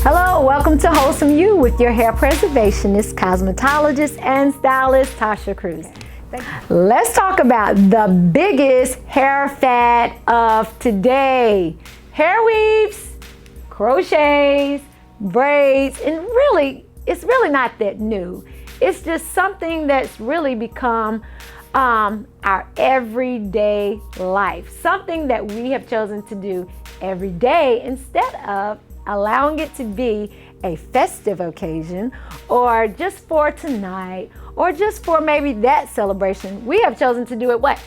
Hello, welcome to Wholesome You with your hair preservationist, cosmetologist, and stylist, Tasha Cruz. Let's talk about the biggest hair fad of today. Hair weaves, crochets, braids, and really, it's really not that new. It's just something that's really become our everyday life. Something that we have chosen to do every day instead of allowing it to be a festive occasion or just for tonight or just for maybe that celebration. We have chosen to do it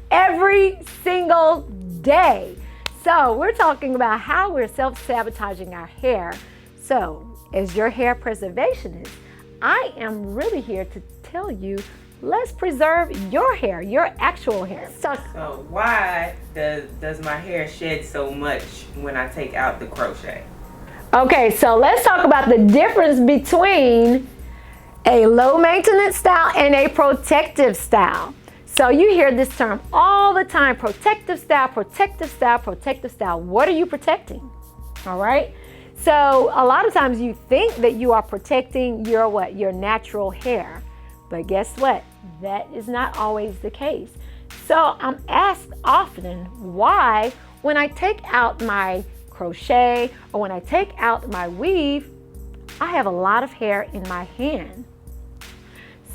every single day. So we're talking about how we're self-sabotaging our hair. So as your hair preservationist, I am really here to tell you, let's preserve your hair, your actual hair. So why does my hair shed so much when I take out the crochet? Okay, so let's talk about the difference between a low maintenance style and a protective style. So you hear this term all the time, protective style, protective style, protective style. What are you protecting? All right. So a lot of times you think that you are protecting your natural hair, but guess what? That is not always the case. So I'm asked often why when I take out my crochet or when I take out my weave, I have a lot of hair in my hand.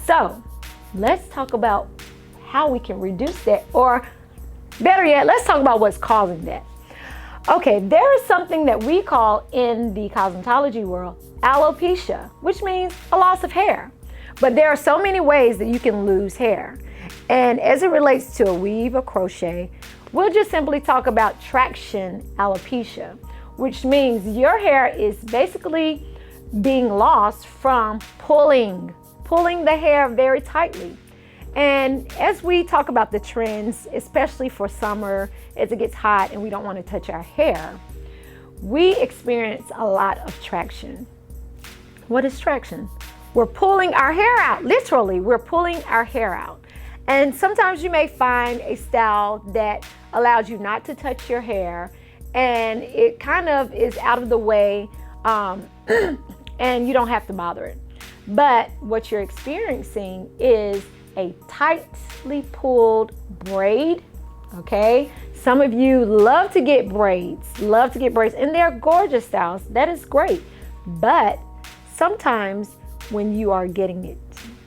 So let's talk about how we can reduce that, or better yet, let's talk about what's causing that. Okay, there is something that we call in the cosmetology world alopecia, which means a loss of hair. But there are so many ways that you can lose hair. And as it relates to a weave or crochet, we'll just simply talk about traction alopecia, which means your hair is basically being lost from pulling the hair very tightly. And as we talk about the trends, especially for summer, as it gets hot and we don't want to touch our hair, we experience a lot of traction. What is traction? We're pulling our hair out. Literally, we're pulling our hair out. And sometimes you may find a style that allows you not to touch your hair and it kind of is out of the way and you don't have to bother it. But what you're experiencing is a tightly pulled braid, okay? Some of you love to get braids, and they're gorgeous styles. That is great. But sometimes when you are getting it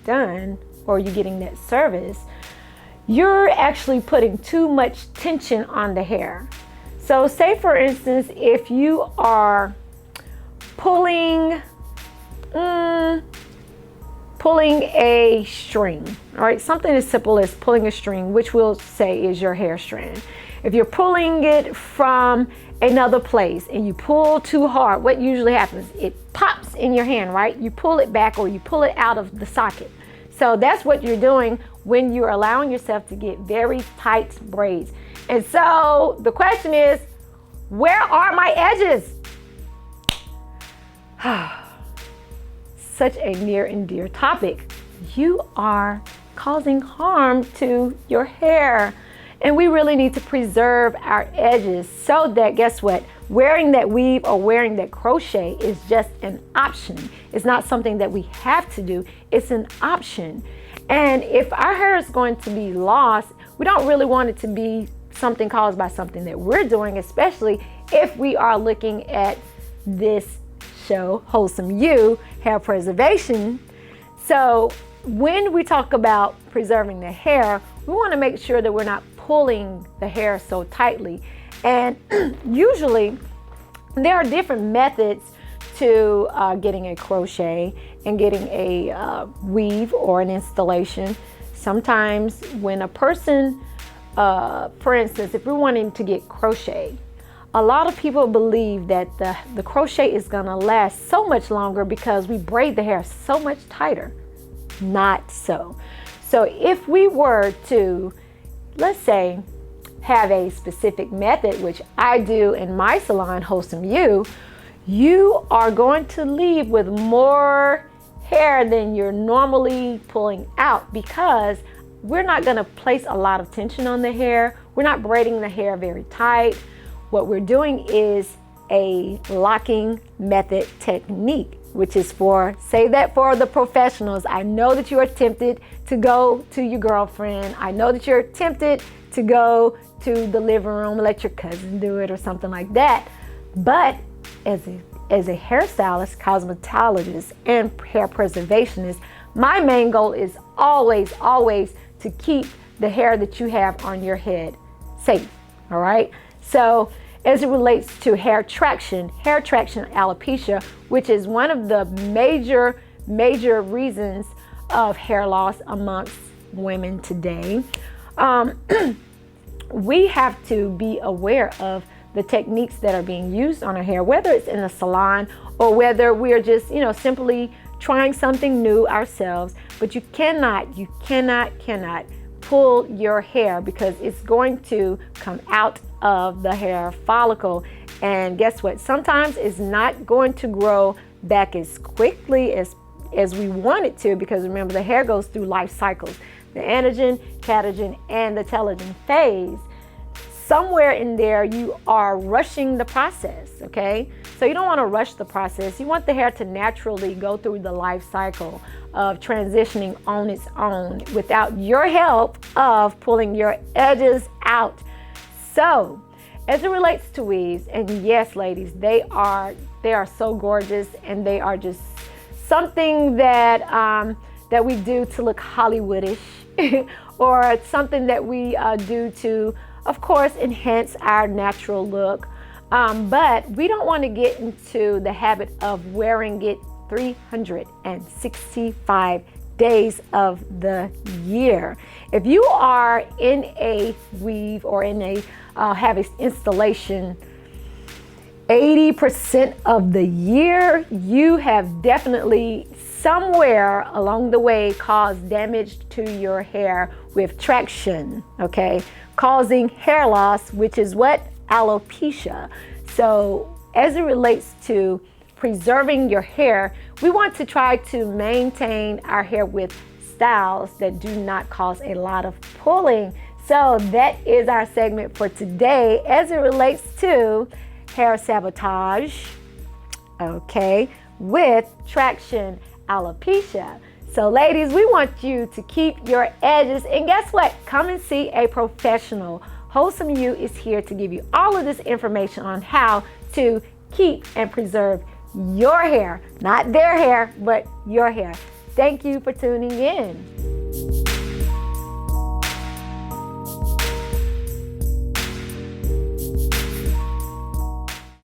done or you're getting that service, you're actually putting too much tension on the hair. So say for instance, if you are pulling a string, all right, something as simple as pulling a string, which we'll say is your hair strand. If you're pulling it from another place and you pull too hard, what usually happens? It pops in your hand, right? You pull it back or you pull it out of the socket. So that's what you're doing when you're allowing yourself to get very tight braids. And so the question is, where are my edges? Such a near and dear topic. You are causing harm to your hair. And we really need to preserve our edges so that, guess what? Wearing that weave or wearing that crochet is just an option. It's not something that we have to do. It's an option. And if our hair is going to be lost, we don't really want it to be something caused by something that we're doing, especially if we are looking at this show, Wholesome You, hair preservation. So when we talk about preserving the hair, we want to make sure that we're not pulling the hair so tightly. And usually there are different methods to getting a crochet and getting a weave or an installation. Sometimes when a person, for instance, if we're wanting to get crochet, a lot of people believe that the crochet is gonna last so much longer because we braid the hair so much tighter. Not so. So if we were to, let's say, have a specific method, which I do in my salon, Wholesome You, you are going to leave with more hair than you're normally pulling out because we're not gonna place a lot of tension on the hair. We're not braiding the hair very tight. What we're doing is a locking method technique, which is save that for the professionals. I know that you are tempted to go to your girlfriend. I know that you're tempted to go to the living room and let your cousin do it or something like that. But as a hairstylist, cosmetologist, and hair preservationist, my main goal is always to keep the hair that you have on your head safe, all right? So as it relates to hair traction alopecia, which is one of the major reasons of hair loss amongst women today, we have to be aware of the techniques that are being used on our hair, whether it's in a salon or whether we're just, simply trying something new ourselves. But you cannot pull your hair, because it's going to come out of the hair follicle. And guess what? Sometimes it's not going to grow back as quickly as we want it to, because remember, the hair goes through life cycles, the anagen, catagen, and the telogen phase. Somewhere in there, you are rushing the process, okay? So you don't want to rush the process. You want the hair to naturally go through the life cycle of transitioning on its own without your help of pulling your edges out. So as it relates to weaves, and yes, ladies, they are so gorgeous, and they are just something that we do to look Hollywoodish or something that we do to, of course, enhance our natural look. But we don't want to get into the habit of wearing it 365 days of the year. If you are in a weave or in a have an installation 80% of the year, you have definitely somewhere along the way caused damage to your hair with traction, okay? Causing hair loss, which is what? Alopecia. So as it relates to preserving your hair, we want to try to maintain our hair with styles that do not cause a lot of pulling. So that is our segment for today as it relates to hair sabotage, okay, with traction alopecia. So ladies, we want you to keep your edges, and guess what? Come and see a professional. Wholesome You is here to give you all of this information on how to keep and preserve your hair, not their hair, but your hair. Thank you for tuning in.